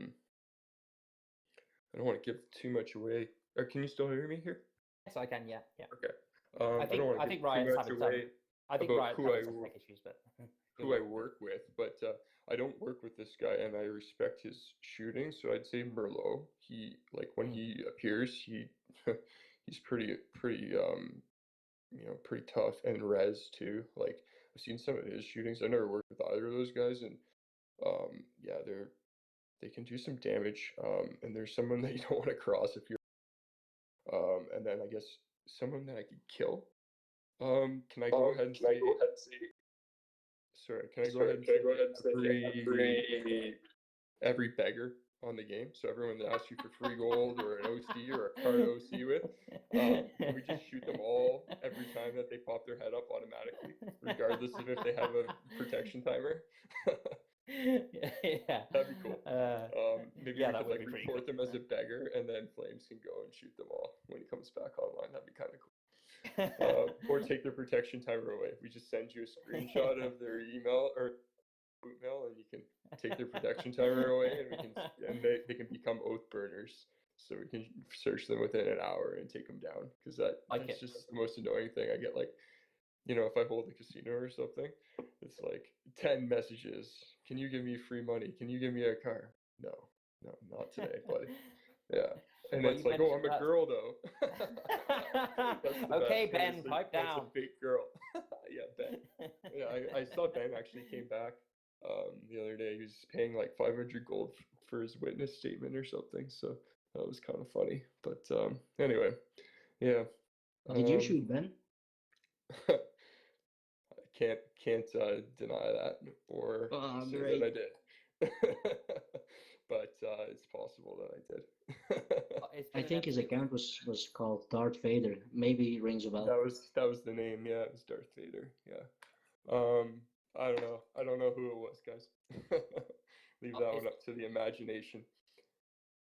don't want to give too much away. Can you still hear me here? Yes, I can. Yeah. Okay. I think Ryan's having some. I think Ryan's having some tech issues, but who I work with, but I don't work with this guy, and I respect his shooting. So I'd say Merlot. He when he appears, he's pretty pretty tough, and Rez too. Like I've seen some of his shootings. I've never worked with either of those guys, and they can do some damage. And there's someone that you don't want to cross if you're. And then I guess someone that I could kill. Can I go ahead and say? Sorry, can I go ahead and say every beggar on the game. So everyone that asks you for free gold or an OC or a card OC with, we just shoot them all every time that they pop their head up automatically, regardless of if they have a protection timer. Yeah, that'd be cool. Maybe we could like report them as a beggar, and then Flames can go and shoot them all when he comes back online. That'd be kind of cool. Or take their protection timer away. We just send you a screenshot of their email or boot mail, and you can take their protection timer away, and they can become oath burners. So we can search them within an hour and take them down, because that's just the most annoying thing. I get like, if I hold a casino or something, it's like 10 messages. Can you give me free money? Can you give me a car? No, not today, buddy. Yeah. And it's like, oh, I'm a girl though. Okay, Ben, pipe down. That's a fake girl. Yeah, Ben. Yeah, I saw Ben actually came back the other day. He was paying like 500 gold for his witness statement or something. So that was kind of funny. But anyway, yeah. Did you shoot Ben? I can't deny that or say that I did. But it's possible that I did. I think his account was called Darth Vader. Maybe it rings a bell. That was the name. Yeah, it was Darth Vader. Yeah. I don't know who it was, guys. Leave that one up to the imagination.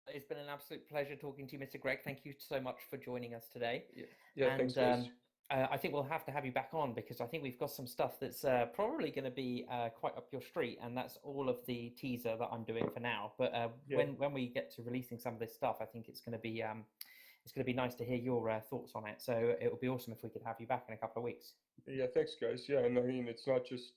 It's been an absolute pleasure talking to you, Mr. Greg. Thank you so much for joining us today. Yeah. Thanks, guys. I think we'll have to have you back on, because I think we've got some stuff that's probably going to be quite up your street, and that's all of the teaser that I'm doing for now. But when we get to releasing some of this stuff, I think it's going to be nice to hear your thoughts on it. So it would be awesome if we could have you back in a couple of weeks. Yeah, thanks, guys. Yeah, and I mean, it's not just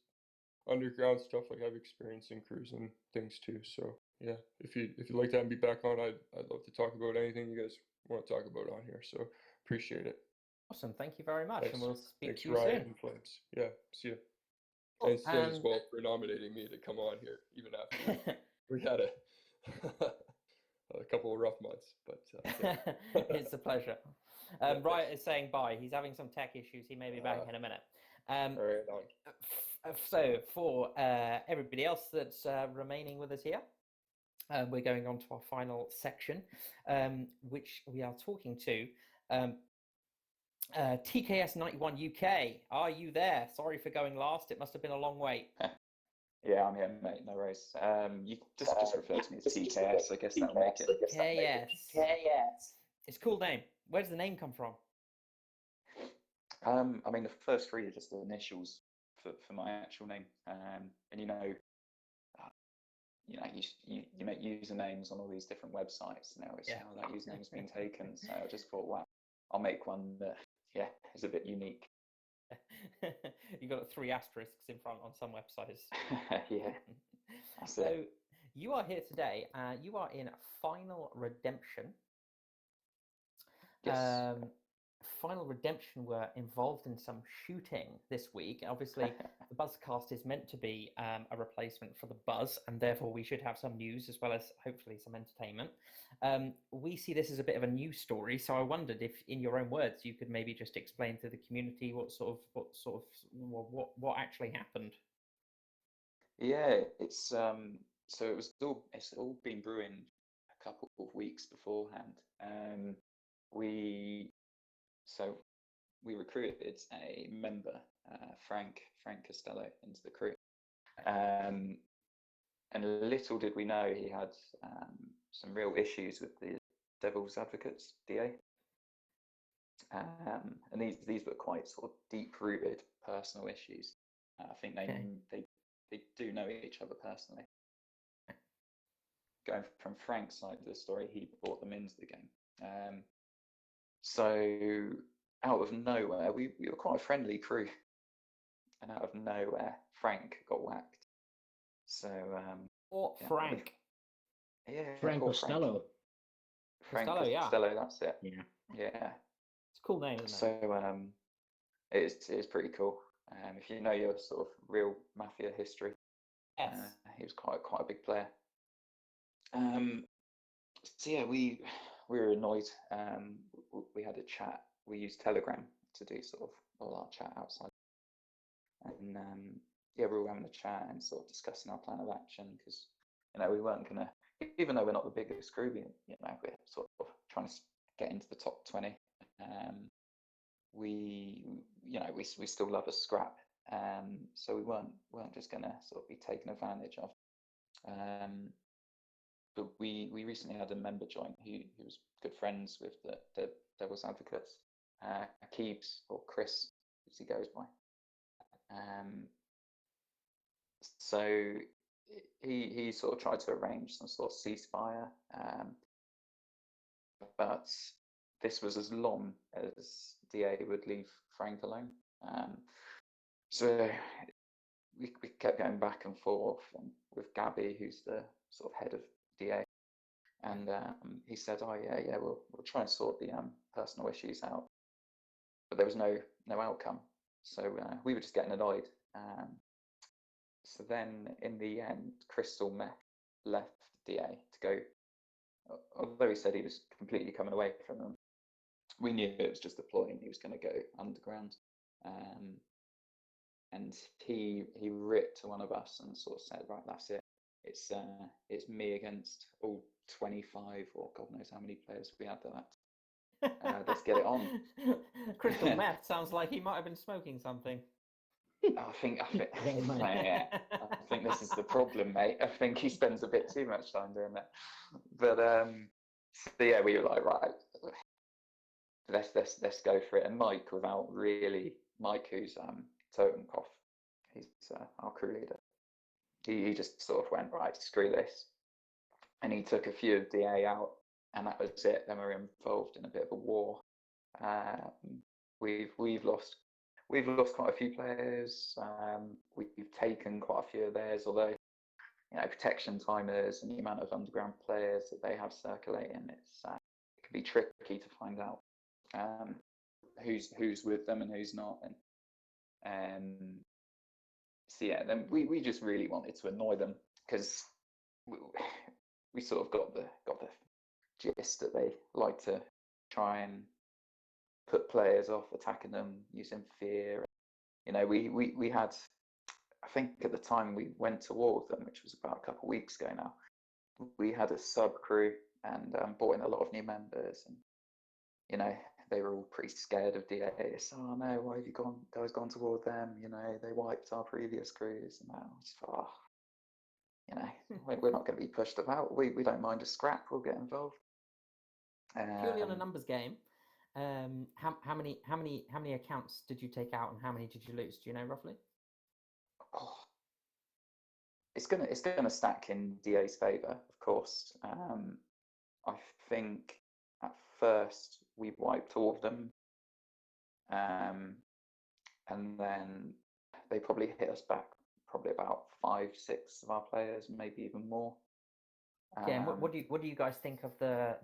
underground stuff. Like, I've experienced in crews and things too. So yeah, if you'd like to have me back on, I'd love to talk about anything you guys want to talk about on here. So appreciate it. Awesome. Thank you very much. Thanks. And we'll speak to you Ryan soon. And Flames. Yeah, see you. And Sid as well for nominating me to come on here, even after we had a couple of rough months. But it's a pleasure. Riot is saying bye. He's having some tech issues. He may be back in a minute. All right, on. So for everybody else that's remaining with us here, we're going on to our final section, which we are talking to TKS 91 UK. Are you there? Sorry for going last. It must have been a long wait. Yeah, I'm here, mate. No worries. You just refer to me as TKS. I guess that'll make it. KS. It's a cool name. Where does the name come from? I mean, the first three are just the initials for my actual name. And you make usernames on all these different websites now. It's how that username's been taken. So I just thought, wow, I'll make one that is a bit unique. You got 3 asterisks in front on some websites. Yeah. So you are here today. You are in Final Redemption. Yes. Final Redemption were involved in some shooting this week. Obviously, the BuzzCast is meant to be a replacement for the Buzz, and therefore we should have some news as well as hopefully some entertainment. We see this as a bit of a news story, so I wondered if, in your own words, you could maybe just explain to the community what actually happened. Yeah, it's so it's all been brewing a couple of weeks beforehand. We recruited a member, Frank Costello, into the crew. And little did we know he had some real issues with the Devil's Advocates, DA. And these were quite sort of deep-rooted personal issues. I think they do know each other personally. Going from Frank's side of the story, he brought them into the game. So out of nowhere, we were quite a friendly crew, and out of nowhere, Frank got whacked. So Frank? Yeah, Frank Costello. Frank Costello, that's it. Yeah. It's a cool name, isn't it? So it's pretty cool. If you know your sort of real mafia history, he was quite a big player. So yeah, we were annoyed. We had a chat. We used Telegram to do sort of all our chat outside, and we were having a chat and sort of discussing our plan of action, because we weren't gonna even though we're not the biggest crew, we're sort of trying to get into the top 20. We still love a scrap, so we weren't just going to sort of be taken advantage of. But we recently had a member join who was good friends with the Devil's Advocates, Keebs, or Chris, as he goes by. So he sort of tried to arrange some sort of ceasefire, but this was as long as DA would leave Frank alone. So we kept going back and forth, and with Gabby, who's the sort of head of DA, and he said, "Oh yeah, we'll try and sort the personal issues out," but there was no outcome. So we were just getting annoyed. So then, in the end, Crystal left DA to go. Although he said he was completely coming away from them, we knew it was just a ploy and he was going to go underground. And he ripped to one of us and sort of said, "Right, that's it. It's me against all 25 or God knows how many players we had at that. Let's get it on." Crystal meth sounds like he might have been smoking something. I think this is the problem, mate. I think he spends a bit too much time doing that. But so yeah, we were like, right, let's go for it. And Mike, who's Totenkopf, he's our crew leader. He just sort of went, right, screw this, and he took a few of DA out, and that was it. Then we were involved in a bit of a war. We've lost quite a few players. We've taken quite a few of theirs, although protection timers and the amount of underground players that they have circulating, it can be tricky to find out who's with them and who's not. And so yeah, then we just really wanted to annoy them, because we sort of got the gist that they like to try and put players off, attacking them using fear. We had, I think at the time we went to war with them, which was about a couple of weeks ago now, we had a sub crew and brought in a lot of new members, and they were all pretty scared of DA. So, "Oh no, why have you guys gone to war with them? They wiped our previous crews." And I just thought, we're not going to be pushed about. We don't mind a scrap. We'll get involved. Purely on a numbers game. How many accounts did you take out, and how many did you lose? Do you know roughly? Oh, it's gonna stack in DA's favour, of course. I think at first we wiped all of them, and then they probably hit us back probably about 5-6 of our players, maybe even more. Yeah. And what do you guys think of the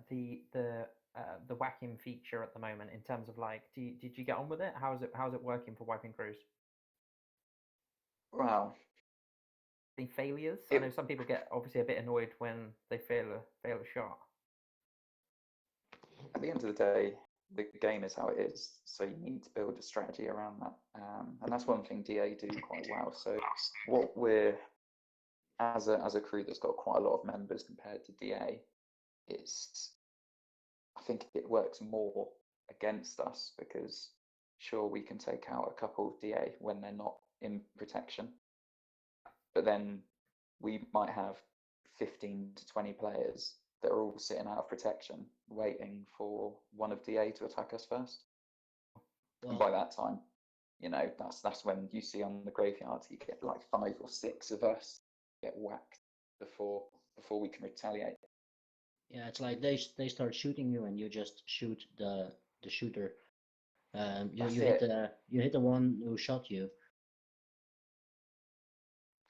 whacking feature at the moment, in terms of did you get on with it? How's it working for wiping crews? Well, Any failures? I know some people get obviously a bit annoyed when they fail a shot. At the end of the day, the game is how it is, so you need to build a strategy around that, and that's one thing DA do quite well. So what we're, as a crew that's got quite a lot of members compared to DA, I think it works more against us, because sure, we can take out a couple of DA when they're not in protection, but then we might have 15 to 20 players that are all sitting out of protection, waiting for one of DA to attack us first. Wow. And by that time, that's when you see on the graveyard, you get like 5 or 6 of us get whacked before we can retaliate. Yeah, it's like they start shooting you, and you just shoot the shooter. You hit the one who shot you.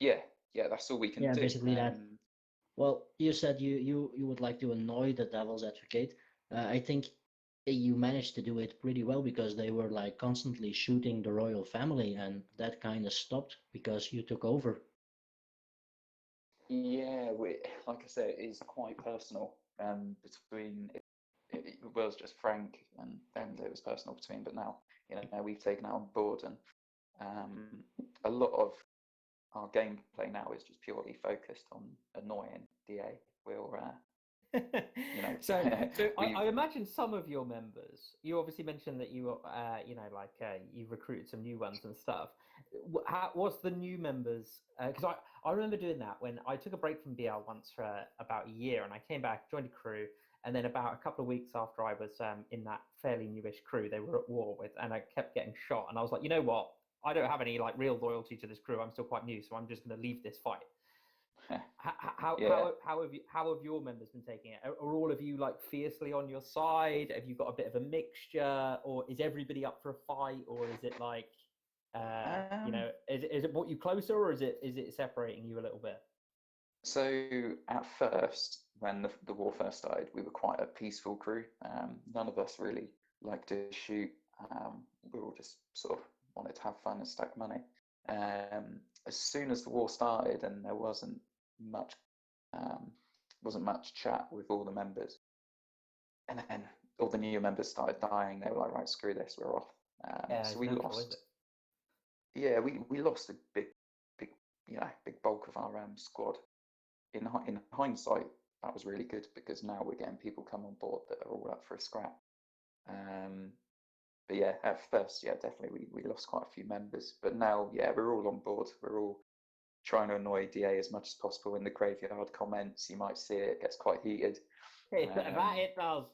Yeah, that's all we can do. Yeah, basically that. Well, you said you would like to annoy the Devil's Advocate. I think you managed to do it pretty well, because they were constantly shooting the royal family, and that kind of stopped because you took over. Yeah, like I said, it is quite personal. Between it was just Frank, and then it was personal between. But now, we've taken it on board, and a lot of our gameplay now is just purely focused on annoying DA. We'll so I imagine some of your members, you obviously mentioned that you you recruited some new ones and stuff. What's the new members, because I remember doing that when I took a break from BL once for about a year, and I came back, joined a crew, and then about a couple of weeks after I was in that fairly newish crew they were at war with, and I kept getting shot, and I was like, you know what, I don't have any real loyalty to this crew, I'm still quite new, so I'm just going to leave this fight. How have your members been taking it? Are all of you fiercely on your side? Have you got a bit of a mixture, or is everybody up for a fight, or is it is it brought you closer, or is it separating you a little bit? So at first, when the war first started, we were quite a peaceful crew. None of us really liked to shoot. We all just sort of wanted to have fun and stack money. As soon as the war started and there wasn't much chat with all the members, and then all the new members started dying, they were like, right, screw this, we're off. So we lost. Yeah, we lost a big bulk of our squad. In hindsight, that was really good, because now we're getting people come on board that are all up for a scrap. But yeah, at first, definitely we lost quite a few members. But now, we're all on board. We're all trying to annoy DA as much as possible. In the graveyard comments, you might see it gets quite heated. That it does.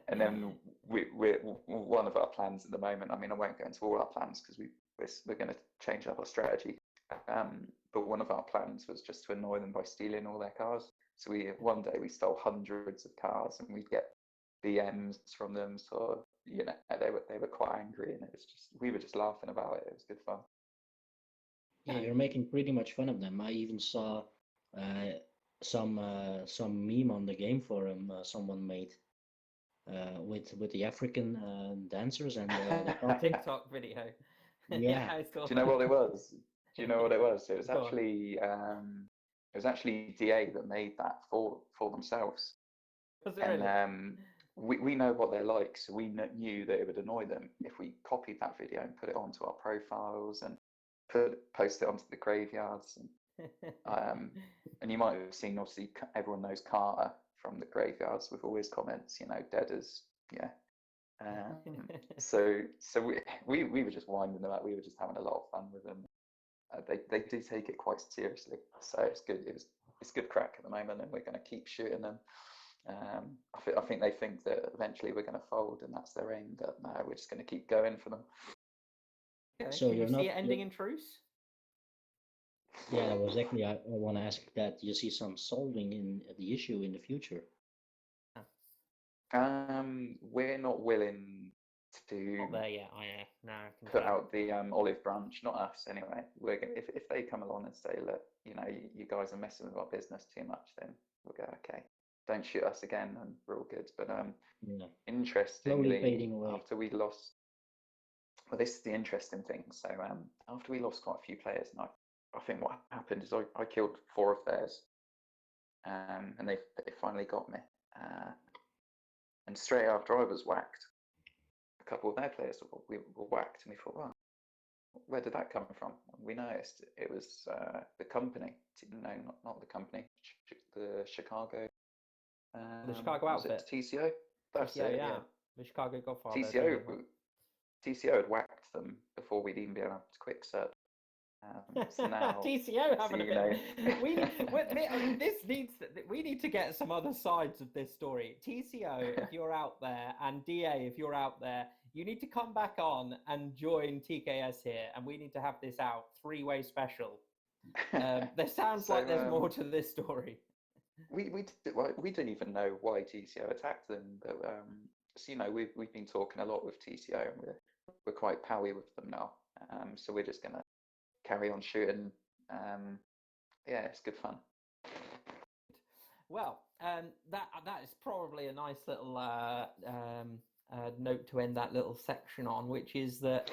And then we're one of our plans at the moment. I mean, I won't go into all our plans because we're going to change up our strategy. But one of our plans was just to annoy them by stealing all their cars. So one day we stole hundreds of cars, and we'd get DMs from them. So they were quite angry, and we were just laughing about it. It was good fun. Yeah, you're making pretty much fun of them. I even saw some meme on the game forum someone made with the African dancers and the TikTok video. Yeah. Do you know what it was? It was actually DA that made that for themselves. And we know what they're like, so we knew that it would annoy them if we copied that video and put it onto our profiles and post it onto the graveyards. And you might have seen, obviously, everyone knows Carter from the graveyards with all his comments, dead as, so we were just winding them up. We were just having a lot of fun with them. They do take it quite seriously, so it's good. It's good crack at the moment, and we're going to keep shooting them. I think they think that eventually we're going to fold, and that's their aim. But no, we're just going to keep going for them. Okay. So you see it ending in truce? Yeah, that was exactly. I want to ask that. Do you see some solving in the issue in the future? We're not willing to not there yet. No, put out the olive branch. Not us, anyway. We're gonna, if they come along and say, look, you guys are messing with our business too much, then we'll go, okay, don't shoot us again, and we're all good. But interestingly, after we lost, well, this is the interesting thing. So after we lost quite a few players, and I think what happened is I killed 4 of theirs, and they finally got me. And straight after I was whacked, a couple of their players were whacked, and we thought, well, where did that come from? And we noticed it was the company. No, not the company. The Chicago. The Chicago outfit. TCO. That's it. Yeah. The Chicago Godfather. TCO had whacked them before we'd even been able to quick search. So now, TCO having a bit. We need to get some other sides of this story. TCO, if you're out there, and DA, if you're out there, you need to come back on and join TKS here, and we need to have this out 3-way special. There sounds like there's more to this story. We didn't even know why TCO attacked them, but so we've been talking a lot with TCO, and we're quite pally with them now. So we're just gonna carry on shooting. It's good fun. Well, that is probably a nice little note to end that little section on, which is that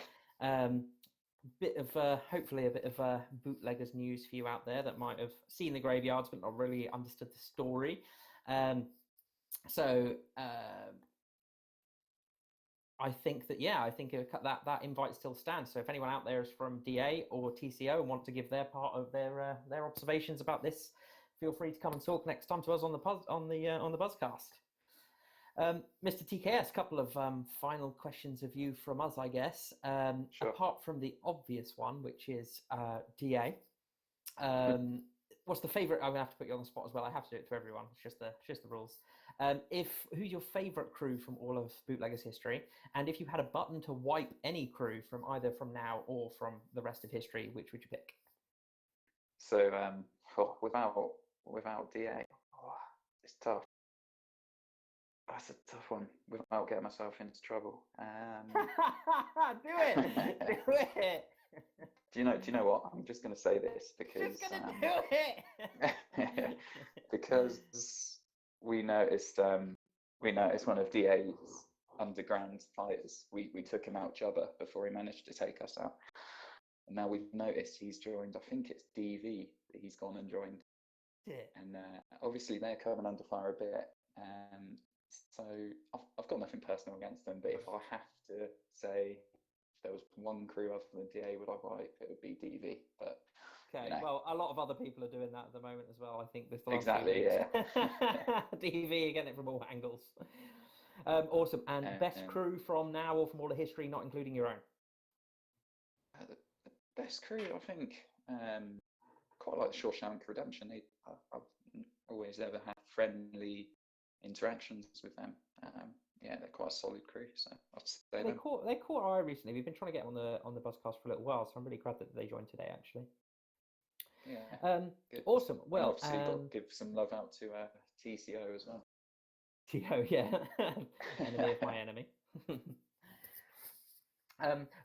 hopefully a bit of bootleggers news for you out there that might have seen the graveyards but not really understood the story. So I think that that invite still stands. So if anyone out there is from DA or TCO and want to give their part of their observations about this, feel free to come and talk next time to us on the BuzzCast. Mr. TKS, a couple of final questions of you from us, I guess. Sure. Apart from the obvious one, which is DA, what's the favorite? I'm gonna have to put you on the spot as well. I have to do it to everyone. It's just the rules. Who's your favorite crew from all of Bootleggers history? And if you had a button to wipe any crew from either from now or from the rest of history, which would you pick? So without DA, it's tough. That's a tough one. Without getting myself into trouble. Do it. Do it. Do you know what? I'm just going to say this because just gonna do it. because we noticed one of DA's underground fighters. We took him out Jubber before he managed to take us out, and now we've noticed he's joined. I think it's DV that he's gone and joined. Yeah. And obviously they're coming under fire a bit. So I've got nothing personal against them, but if I have to say if there was one crew other than DA would I wipe, it would be DV. But okay, well, a lot of other people are doing that at the moment as well. I think this exactly, yeah. DV getting it from all angles. Awesome. And best crew from now or from all the history, not including your own? The best crew, I think, quite like Shawshank Redemption. I've always ever had friendly interactions with them. Yeah, they're quite a solid crew, so I'd say they caught our eye recently. We've been trying to get on the BuzzCast for a little while, so I'm really glad that they joined today, actually. Yeah. Awesome. Well, obviously got to give some love out to TCO as well. TCO, yeah, enemy of my enemy.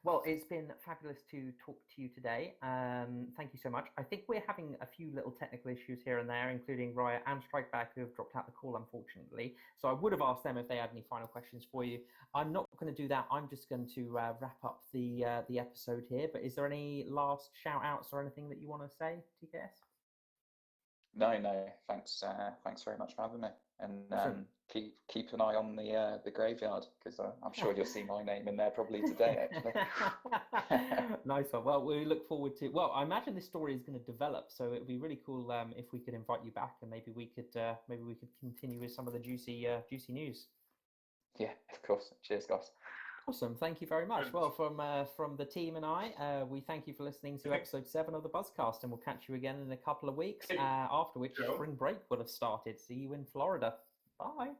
Well, it's been fabulous to talk to you today. Thank you so much. I think we're having a few little technical issues here and there, including Riot and Strikeback, who have dropped out the call, unfortunately. So I would have asked them if they had any final questions for you. I'm not going to do that. I'm just going to wrap up the episode here. But is there any last shout outs or anything that you want to say, TKS? No. Thanks very much for having me. And keep an eye on the graveyard, because I'm sure you'll see my name in there probably today, actually. Nice one. Well, we look forward to. Well, I imagine this story is going to develop, so it would be really cool if we could invite you back, and maybe we could continue with some of the juicy news. Yeah, of course. Cheers, guys. Awesome. Thank you very much. Well, from the team and I, we thank you for listening to episode 7 of the BuzzCast, and we'll catch you again in a couple of weeks, after which spring break will have started. See you in Florida. Bye.